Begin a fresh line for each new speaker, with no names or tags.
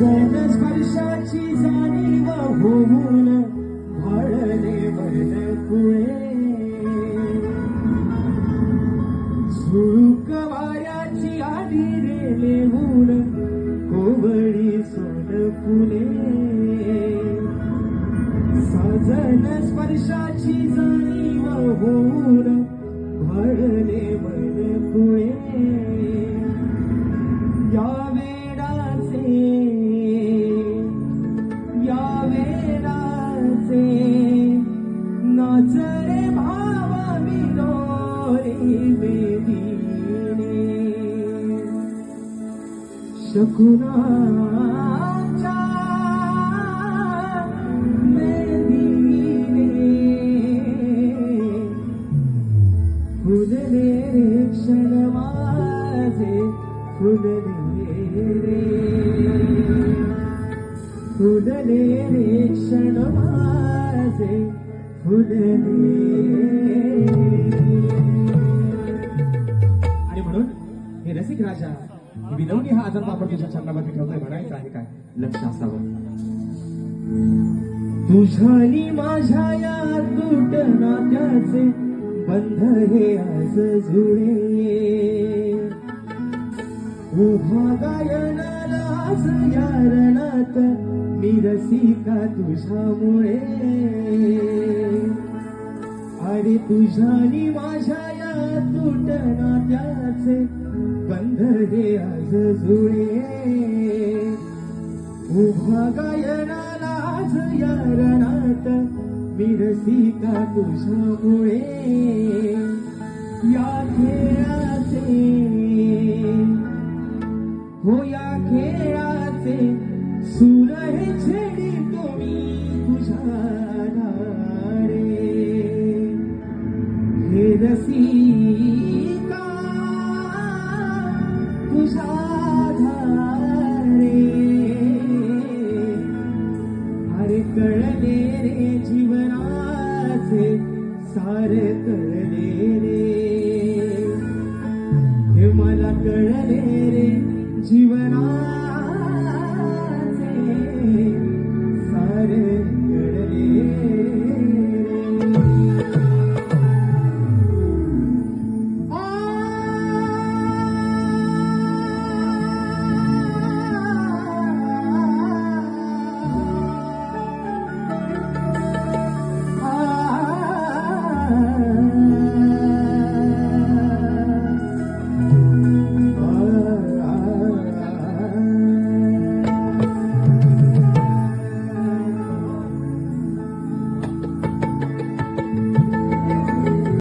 सजन स्पर्शाची जाणीव होऊन भाळले मन कुळे झुळूक वाऱ्याची आधी रे लेऊन कोवळी सोन फुले सजन स्पर्शाची जाणीव होऊन भाळले मन कुळे या वेडाचे नाच रे भावा विलोरे बेदीने शकुनाच्या मेदीने फुलले रे क्षण माझे फुलले रे क्षण माझे फुलले. आणि म्हणून हे रसिक राजा विनवणी हा आदर आपण तुझ्या चरणामध्ये ठेवतोय म्हणायचं आहे काय लक्ष असावं. तुझ्यानी माझ्या या तुट नात्याचे बंध हे आज जुळे उभा गायनाला आज या रणात मी रसिका तुझ्यामुळे आणि तुझ्यानी माझ्या या तुट नात्याचे बंध हे आज जुळे उभा गायनाला आज या रणात मी रसिका तुझ्यामुळे या खेळाचे हो या खेळाचे सूर हे छेडी तुम्ही तुझ्या धारे हे रसिका तुझ्या धारे अरे कळले रे जीवनाचे सारे कळले रे हे मला कळले रे जीवनाचे सारे